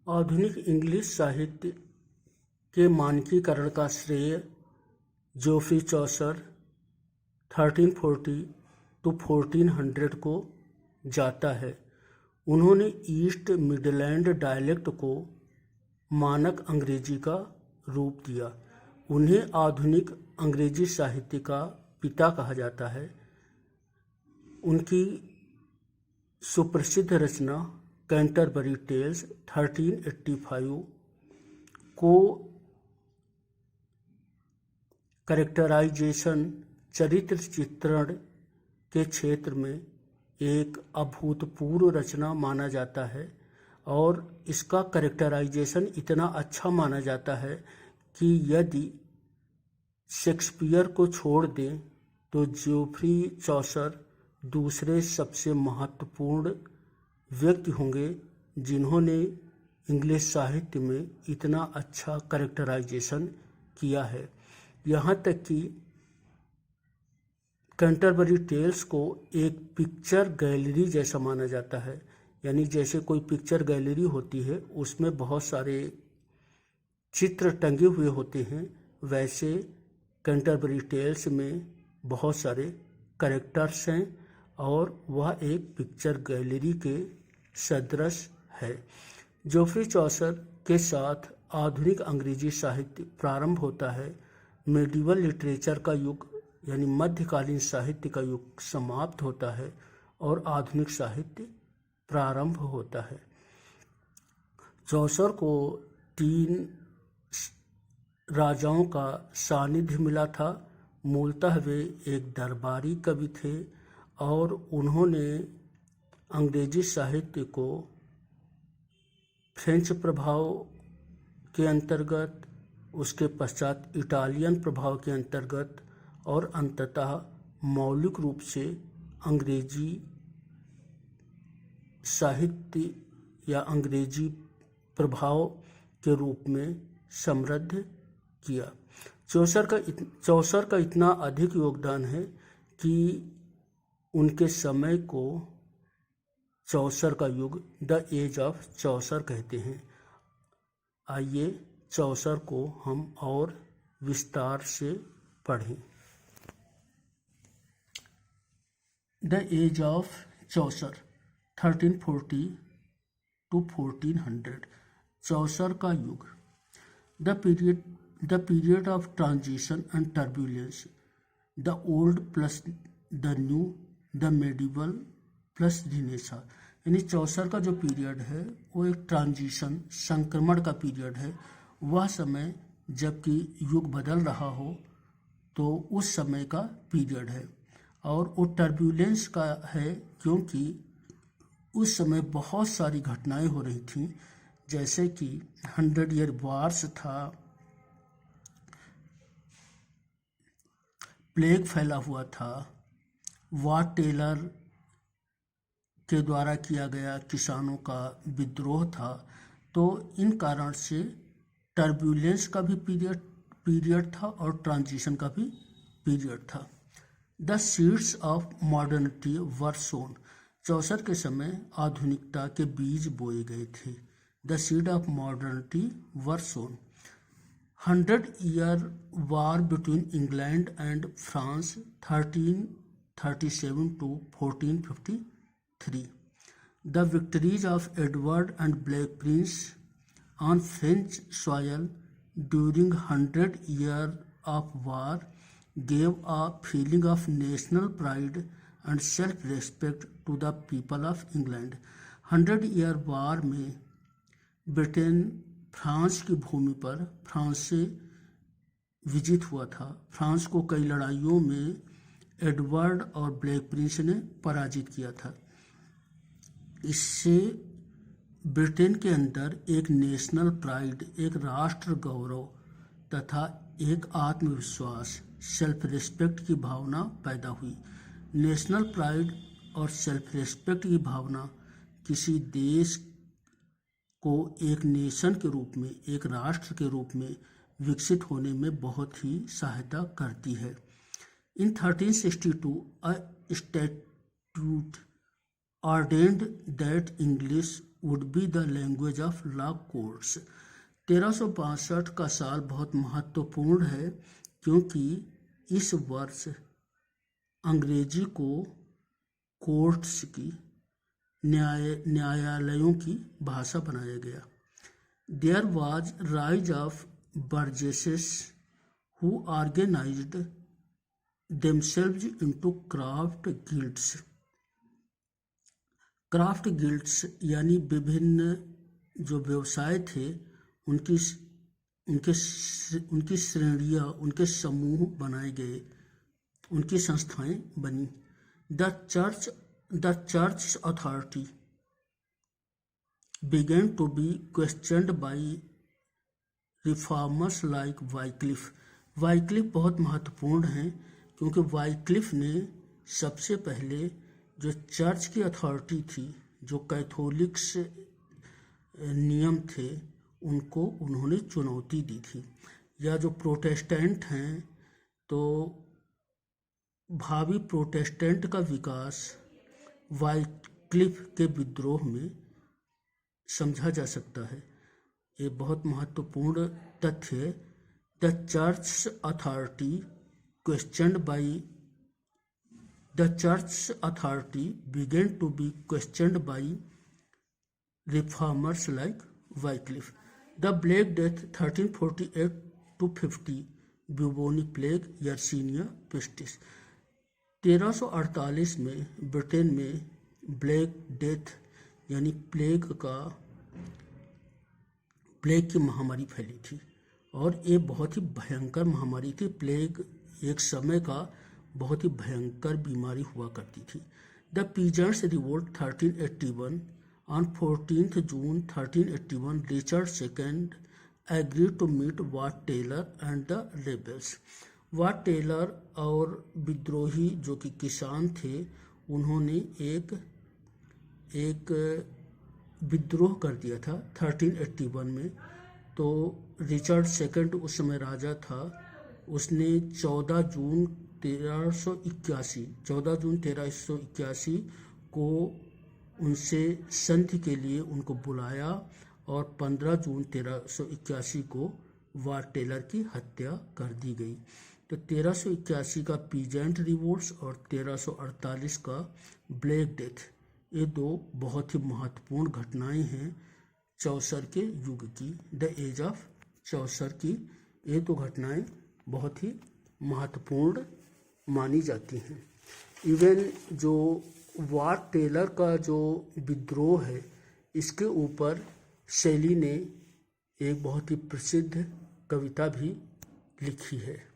आधुनिक इंग्लिश साहित्य के मानकीकरण का श्रेय जोफ्री चौसर 1340 to 1400 को जाता है। उन्होंने ईस्ट मिडलैंड डायलेक्ट को मानक अंग्रेजी का रूप दिया। उन्हें आधुनिक अंग्रेजी साहित्य का पिता कहा जाता है। उनकी सुप्रसिद्ध रचना कैंटरबरी टेल्स 1385 को कैरेक्टराइजेशन चरित्र चित्रण के क्षेत्र में एक अभूतपूर्व रचना माना जाता है और इसका कैरेक्टराइजेशन इतना अच्छा माना जाता है कि यदि शेक्सपियर को छोड़ दें तो जोफ्री चौसर दूसरे सबसे महत्वपूर्ण व्यक्ति होंगे जिन्होंने इंग्लिश साहित्य में इतना अच्छा कैरेक्टराइजेशन किया है। यहाँ तक कि कैंटरबरी टेल्स को एक पिक्चर गैलरी जैसा माना जाता है, यानी जैसे कोई पिक्चर गैलरी होती है उसमें बहुत सारे चित्र टंगे हुए होते हैं, वैसे कैंटरबरी टेल्स में बहुत सारे कैरेक्टर्स हैं और वह एक पिक्चर गैलरी के सदृश है। जोफ्री चौसर के साथ आधुनिक अंग्रेजी साहित्य प्रारंभ होता है। मेडिवल लिटरेचर का युग यानी मध्यकालीन साहित्य का युग समाप्त होता है और आधुनिक साहित्य प्रारंभ होता है। चौसर को 3 राजाओं का सानिध्य मिला था। मूलतः वे एक दरबारी कवि थे और उन्होंने अंग्रेजी साहित्य को फ्रेंच प्रभाव के अंतर्गत, उसके पश्चात इटालियन प्रभाव के अंतर्गत और अंततः मौलिक रूप से अंग्रेजी साहित्य या अंग्रेजी प्रभाव के रूप में समृद्ध किया। चौसर का इतना अधिक योगदान है कि उनके समय को चौसर का युग द एज ऑफ चौसर कहते हैं। आइए चौसर को हम और विस्तार से पढ़ें। The age of Chaucer 1340 to 1400 Chaucer का युग। The period of transition and turbulence, the old plus the new, the medieval plus renaissance. यानी चौसर का जो पीरियड है वो एक ट्रांजिशन संक्रमण का पीरियड है। वह समय जबकि युग बदल रहा हो तो उस समय का पीरियड है और वो टर्बुलेंस का है क्योंकि उस समय बहुत सारी घटनाएं हो रही थीं, जैसे कि 100 ईयर वार्स था, प्लेग फैला हुआ था, वाट टेलर के द्वारा किया गया किसानों का विद्रोह था। तो इन कारण से टर्बुलेंस का भी पीरियड था और ट्रांजिशन का भी पीरियड था। The seeds of modernity were sown, Chaucer के समय आधुनिकता के बीज बोए गए थे। The seed of modernity were sown. 100 year war between England and France 1337 to 1453। The victories of Edward and Black Prince on French soil during 100 years of war gave a feeling of national pride and self-respect to the people of England। 100 year वार में Britain France की भूमि पर France से विजित हुआ था। France को कई लड़ाइयों में Edward और ब्लैक प्रिंस ने पराजित किया था। इससे ब्रिटेन के अंदर एक नेशनल प्राइड, एक राष्ट्र गौरव तथा एक आत्मविश्वास, सेल्फ रिस्पेक्ट की भावना पैदा हुई। नेशनल प्राइड और सेल्फ रिस्पेक्ट की भावना किसी देश को एक नेशन के रूप में, एक राष्ट्र के रूप में विकसित होने में बहुत ही सहायता करती है। इन 1362 a statute ordained that English would be the language of law courts. 1362 का साल बहुत महत्वपूर्ण है क्योंकि इस वर्ष अंग्रेजी को कोर्ट्स की न्यायालयों की भाषा बनाया गया। There was rise of burgesses who organized themselves into craft guilds. Craft guilds यानी विभिन्न जो व्यवसाय थे उनकी श्रेणियाँ, उनके समूह बनाए गए, उनकी संस्थाएं बनी। The church authority began to be questioned by reformers like Wycliffe. Wycliffe बहुत महत्वपूर्ण हैं क्योंकि वाइक्लिफ ने सबसे पहले जो चर्च की अथॉरिटी थी, जो कैथोलिक्स नियम थे, उनको उन्होंने चुनौती दी थी। या जो प्रोटेस्टेंट हैं तो भावी प्रोटेस्टेंट का विकास वाइक्लिफ के विद्रोह में समझा जा सकता है। ये बहुत महत्वपूर्ण तथ्य है। The church authority questioned by The church authority began to be questioned by reformers like Wycliffe. The Black Death 1348 to 50, bubonic plague, Yersinia pestis. 1348 में ब्रिटेन में ब्लैक डेथ यानी प्लेग की महामारी फैली थी और ये बहुत ही भयंकर महामारी थी। प्लेग एक समय का बहुत ही भयंकर बीमारी हुआ करती थी। The peasants revolt 1381 on 14 June 1381 Richard second agree to meet Wat Tyler and the rebels. Wat Tyler और विद्रोही जो कि किसान थे, उन्होंने एक विद्रोह कर दिया था 1381 में। तो रिचर्ड सेकेंड उस समय राजा था, उसने 14 जून 1381 को उनसे संधि के लिए उनको बुलाया और 15 जून 1381 को वाट टेलर की हत्या कर दी गई। तो 1381 का पीजेंट रिवोल्ट्स और 1348 का ब्लैक डेथ, ये दो बहुत ही महत्वपूर्ण घटनाएं हैं चौसर के युग की, द एज ऑफ चौसर की। ये दो घटनाएं बहुत ही महत्वपूर्ण मानी जाती हैं। इवन जो वाट टेलर का जो विद्रोह है, इसके ऊपर शैली ने एक बहुत ही प्रसिद्ध कविता भी लिखी है,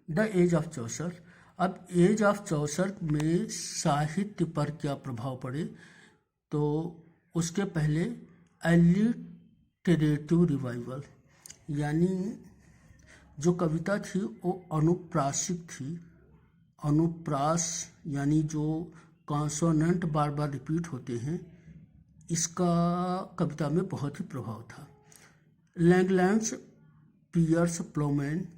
द एज ऑफ चौसर। अब एज ऑफ चौसर में साहित्य पर क्या प्रभाव पड़े, तो उसके पहले एलिटरेटिव रिवाइवल यानी जो कविता थी वो अनुप्रासिक थी। अनुप्रास यानी जो कॉन्सोनेंट बार बार रिपीट होते हैं, इसका कविता में बहुत ही प्रभाव था। लैंगलैंड्स पियर्स प्लोमैन,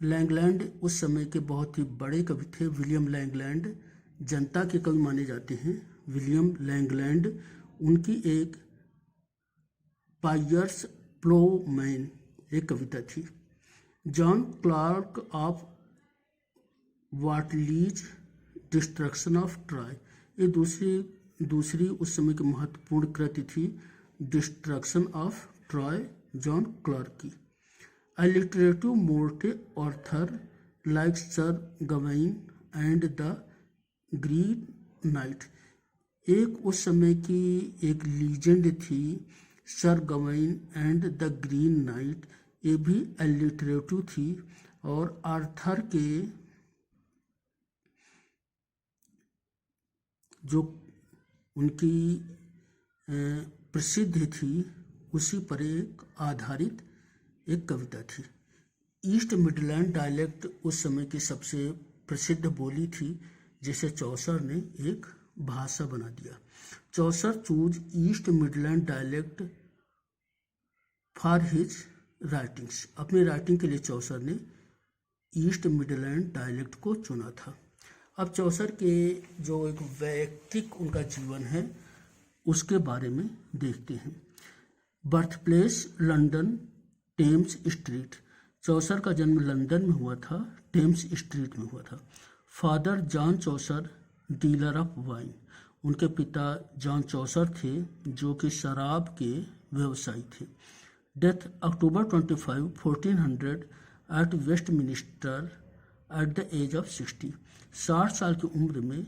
लैंगलैंड उस समय के बहुत ही बड़े कवि थे। विलियम लैंगलैंड जनता के कवि माने जाते हैं। विलियम लैंगलैंड, उनकी एक पायर्स प्लोमैन एक कविता थी। John Clerk of Whalley's destruction of Troy, ये दूसरी उस समय की महत्वपूर्ण कृति थी, destruction of Troy, John Clerk की। Alliterative Morte Arthur like Sir Gawain and the green knight, एक उस समय की एक लीजेंड थी, Sir Gawain and the green knight, ये भी अलिटरेटिव थी। और आर्थर के जो उनकी प्रसिद्ध थी, उसी पर एक आधारित एक कविता थी। ईस्ट मिडलैंड डायलेक्ट उस समय की सबसे प्रसिद्ध बोली थी, जिसे चौसर ने एक भाषा बना दिया। Chaucer choose East Midland dialect for his writings, अपनी राइटिंग के लिए चौसर ने ईस्ट मिडलैंड डायलेक्ट को चुना था। अब चौसर के जो एक वैयक्तिक उनका जीवन है, उसके बारे में देखते हैं। Birth place London, Thames Street. Chaucer का जन्म लंदन में हुआ था, टेम्स स्ट्रीट में हुआ था। Father John Chaucer, dealer of wine. उनके पिता जॉन चौसर थे जो कि शराब के व्यवसायी थे। Death October 25, 1400 at Westminster at the age of 60। 60 साल की उम्र में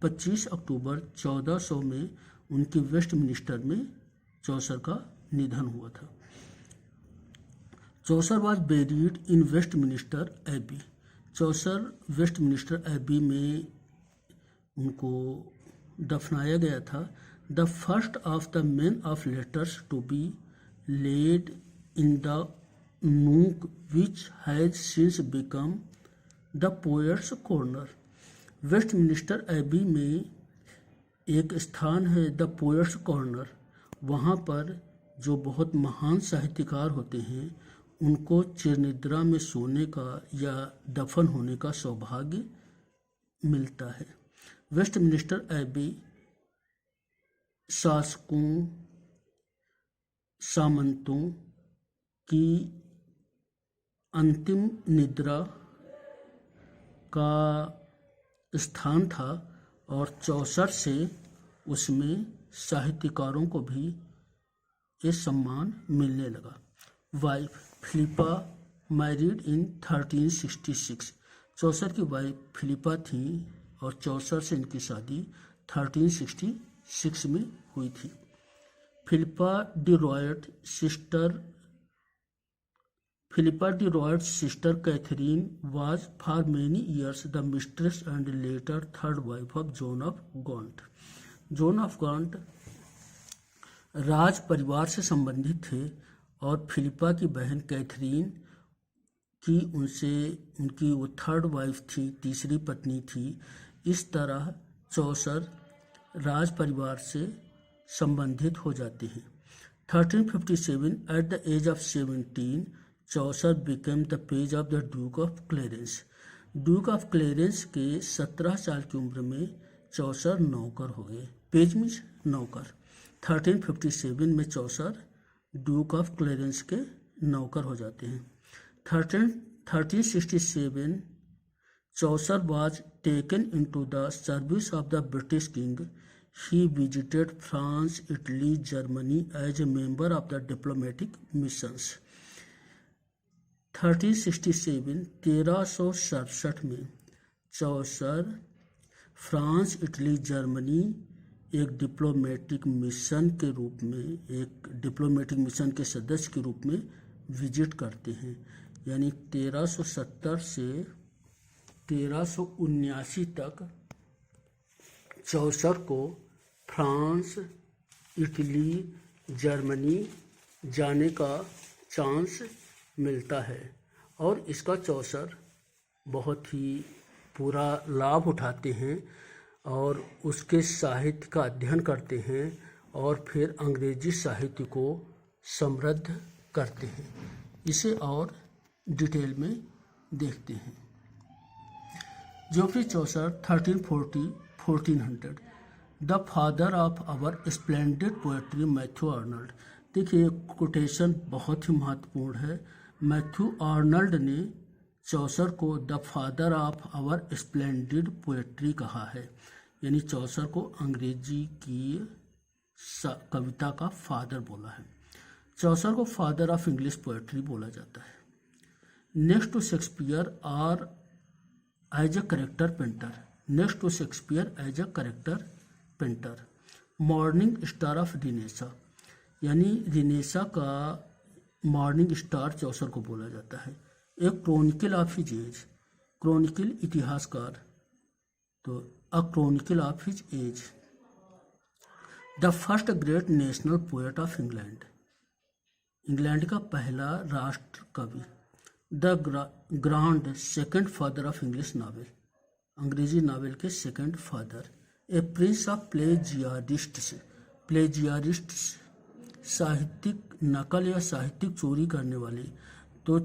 25 अक्टूबर 1400 में उनके वेस्टमिनिस्टर में चौसर का निधन हुआ था। Chaucer was buried in Westminster Abbey. Chaucer Westminster Abbey में उनको दफनाया गया था। The first of the men of letters to be laid in the nook which has since become the Poets' Corner. Westminster Abbey में एक स्थान है the Poets' corner. वहाँ पर जो बहुत महान साहित्यकार होते हैं उनको चिरनिद्रा में सोने का या दफन होने का सौभाग्य मिलता है। वेस्टमिनिस्टर एबी शासकों, सामंतों की अंतिम निद्रा का स्थान था और चौसर से उसमें साहित्यकारों को भी ये सम्मान मिलने लगा। Wife Philippa married in 1366। चौसर की वाइफ फिलिपा थी और चौसर से इनकी शादी 1366 में हुई थी। Philippa de Roet's sister Katherine was for many years the mistress and later third wife of John of Gaunt. John of Gaunt राज परिवार से संबंधित थे और फिलिपा की बहन कैथरीन की उनकी वो थर्ड वाइफ थी, तीसरी पत्नी थी। इस तरह चौसर राज परिवार से संबंधित हो जाते हैं। 1357 at the age of 17 Chaucer became the page of the Duke of Clarence. Duke of Clarence के 17 साल की उम्र में चौसर नौकर हो गए। पेज मीन्स नौकर। 1357 में चौसर ड्यूक ऑफ क्लेरेंस के नौकर हो जाते हैं। 1367 चौसर was taken into the service of the British king. He visited France, Italy, Germany as a member of the diplomatic missions. 1367 में चौसर फ्रांस, इटली, जर्मनी एक डिप्लोमेटिक मिशन के सदस्य के रूप में विजिट करते हैं। यानी 1370 से 1379 तक चौसर को फ्रांस, इटली, जर्मनी जाने का चांस मिलता है और इसका चौसर बहुत ही पूरा लाभ उठाते हैं और उसके साहित्य का अध्ययन करते हैं और फिर अंग्रेजी साहित्य को समृद्ध करते हैं। इसे और डिटेल में देखते हैं। Geoffrey Chaucer 1340-1400 the father of our splendid poetry Matthew Arnold. देखिए कोटेशन बहुत ही महत्वपूर्ण है। मैथ्यू आर्नल्ड ने चौसर को the father of our splendid poetry कहा है, यानी चौसर को अंग्रेजी की कविता का फादर बोला है। चौसर को फादर ऑफ इंग्लिश पोएट्री बोला जाता है। नेक्स्ट टू शेक्सपियर और as a character painter. Next to Shakespeare as a character painter. Morning star of Renaissance, यानी रिनेसा का मॉर्निंग स्टार चौसर को बोला जाता है। एक chronicle of his age, chronicle इतिहासकार, तो a chronicle of his age. The first great national poet of England, England का पहला राष्ट्र कवि। The grand second father of English novel, अंग्रेजी नावल के second father. A Prince of प्लेजियारिस्ट्स, प्लेजियारिस्ट्स साहित्यिक नकल या साहित्यिक चोरी करने वाले। तो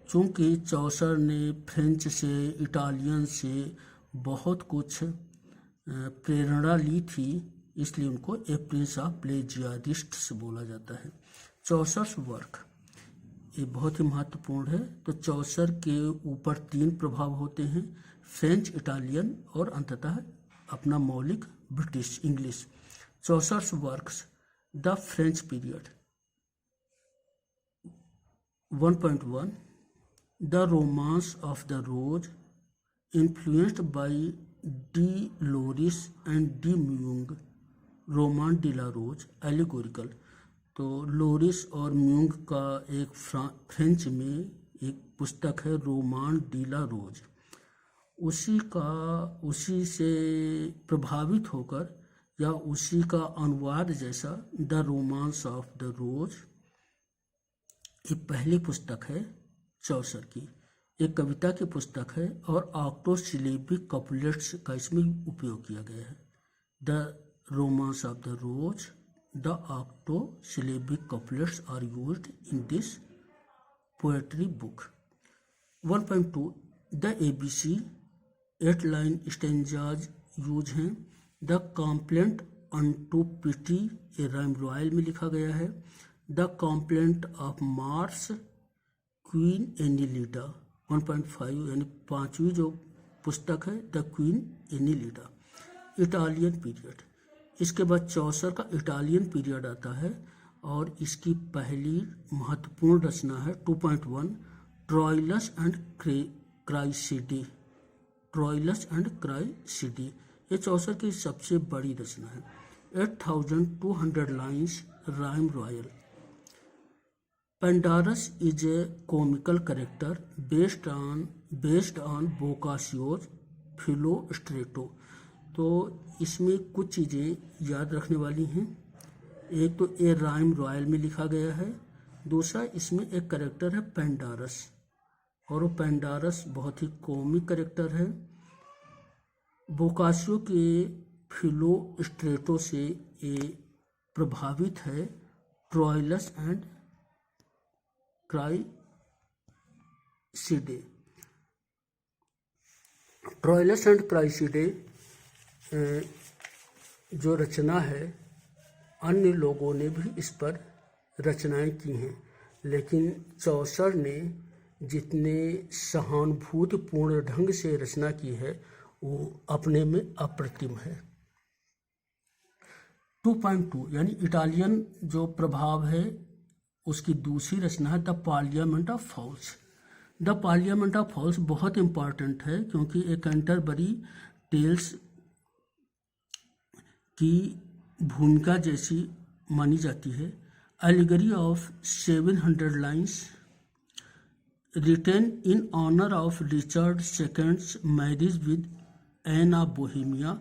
चूँकि चौसर ने फ्रेंच से, इटालियन से बहुत कुछ प्रेरणा ली थी, इसलिए उनको ए प्रिंस ऑफ प्लेजियारिस्ट्स बोला जाता है। चौसर वर्क ये बहुत ही महत्वपूर्ण है। तो चौसर के ऊपर 3 प्रभाव होते हैं, फ्रेंच, इटालियन और अंततः अपना मौलिक British English. Chaucer works the French period 1.1 the romance of the rose influenced by de Lorris and de Meun, Roman de la Rose allegorical. तो लोरिस और म्यूंग का एक फ्रेंच में एक पुस्तक है रोमान डी ला रोज, उसी से प्रभावित होकर या उसी का अनुवाद जैसा द रोमांस ऑफ द रोज ये पहली पुस्तक है चौसर की, एक कविता की पुस्तक है और ऑक्टोसिलेबिक कपलेट्स का इसमें उपयोग किया गया है। The romance of the rose, the octosyllabic couplets are used in this poetry book. 1.2 the ABC 8 line stanzas use हैं। The complaint unto pity a rhyme royal में लिखा गया है। The complaint of Mars Queen Anelida 1.5 यानी 5वीं जो पुस्तक है the Queen Anelida. Italian period, इसके बाद चौसर का इटालियन पीरियड आता है और इसकी पहली महत्वपूर्ण रचना है 2.1 Troilus and Criseyde. Troilus and Criseyde ये चौसर की सबसे बड़ी रचना है। 8200 lines rhyme royal. Pandarus is a comical character based on Boccaccio's Filostrato. तो इसमें कुछ चीज़ें याद रखने वाली हैं। एक तो ए राइम रॉयल में लिखा गया है, दूसरा इसमें एक कैरेक्टर है पेंडारस और वो पेंडारस बहुत ही कॉमिक कैरेक्टर है। बोकासियो के फिलोस्ट्रेटो से ये प्रभावित है। ट्रोइलस एंड क्राइसिडे, ट्रोइलस एंड क्राइसिडे जो रचना है अन्य लोगों ने भी इस पर रचनाएं की हैं, लेकिन चौसर ने जितने सहानुभूतिपूर्ण ढंग से रचना की है वो अपने में अप्रतिम है। 2.2 यानी इटालियन जो प्रभाव है उसकी दूसरी रचना है the parliament of fowls. The parliament of fowls बहुत इम्पॉर्टेंट है क्योंकि एक कैंटरबरी टेल्स की भूमिका जैसी मानी जाती है। Allegory of 700 lines written in honour of Richard second's marriage with Anne of Bohemia.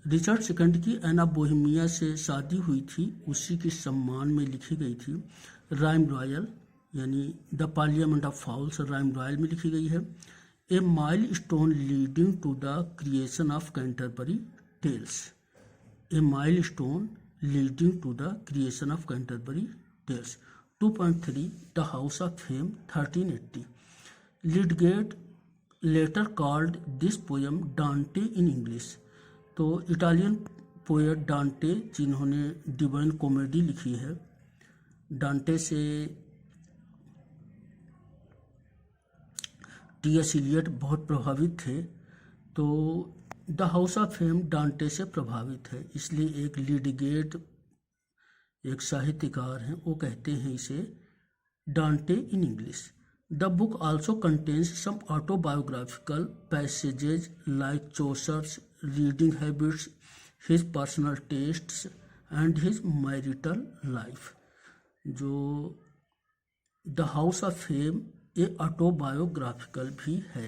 Richard second की एन ऑफ बोहेमिया से शादी हुई थी, उसी के सम्मान में लिखी गई थी। राइम रॉयल यानी the parliament of fowls rhyme royal में लिखी गई है। A milestone leading to the creation of Canterbury tales. A milestone leading to the creation of Canterbury tales. 2.3 the house of fame 1380। Lydgate later called this poem Dante in English. तो Italian poet Dante जिन्होंने divine comedy लिखी है, डांटे से T.S.. Elliot बहुत प्रभावित थे। तो द हाउस ऑफ फेम डांटे से प्रभावित है, इसलिए एक लिडगेट एक साहित्यकार हैं वो कहते हैं इसे Dante in English. The book also contains some autobiographical passages like Chaucer's reading habits, his personal tastes and his marital life. जो द हाउस ऑफ फेम ये ऑटोबायोग्राफिकल भी है।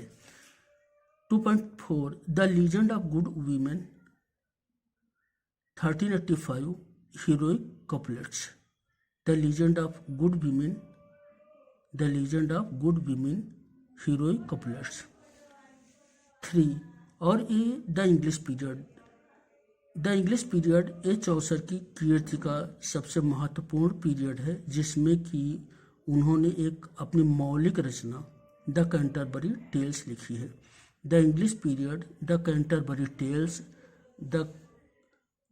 2.4 the legend of good women 1385 heroic couplets. The legend of good women, the legend of good women heroic couplets. 3 और ये the English period. The English period ये Chaucer की कीर्ति का सबसे महत्वपूर्ण पीरियड है, जिसमें कि उन्होंने एक अपनी मौलिक रचना द कैंटरबरी टेल्स लिखी है। The English period, the Canterbury tales, the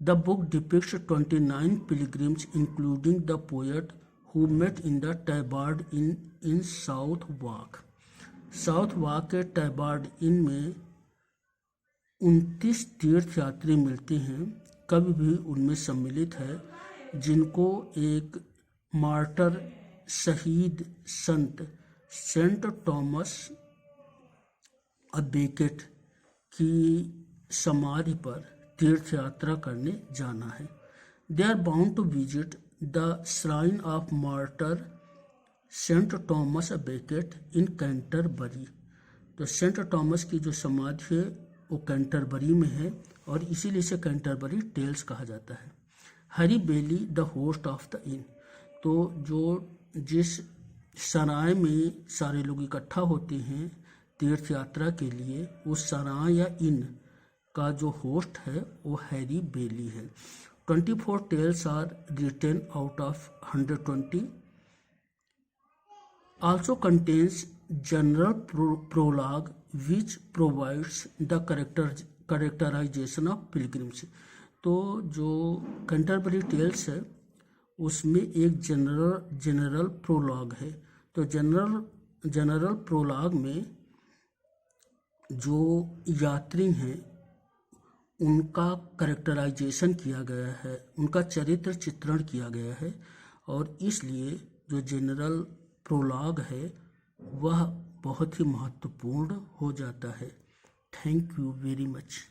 The book depicts 29 pilgrims, including the poet, who met in the Tabard Inn in Southwark. Southwark के टैबार्ड इन में 29 तीर्थयात्री मिलते हैं। कवि भी उनमें सम्मिलित है, जिनको एक मार्टर शहीद संत सेंट थॉमस अ बेकेट की समाधि पर तीर्थ यात्रा करने जाना है। They are bound to visit the shrine of martyr Saint Thomas a Becket in Canterbury. तो सेंट थॉमस की जो समाधि है वो कैंटरबरी में है और इसीलिए इसे कैंटरबरी टेल्स कहा जाता है। Harry Bailey the host of the inn. तो जो जिस सराय में सारे लोग इकट्ठा होते हैं तीर्थ यात्रा के लिए, उस सराय या इन का जो होस्ट है वो हैरी बेली है। 24 tales are written out of 120। Also contains general prologue which provides the characterization of pilgrims। तो जो कैंटरबरी टेल्स है उसमें एक जनरल प्रोलॉग है। तो जनरल प्रोलॉग में जो यात्री हैं उनका कैरेक्टराइजेशन किया गया है, उनका चरित्र चित्रण किया गया है और इसलिए जो जनरल प्रोलॉग है वह बहुत ही महत्वपूर्ण हो जाता है। Thank you very much.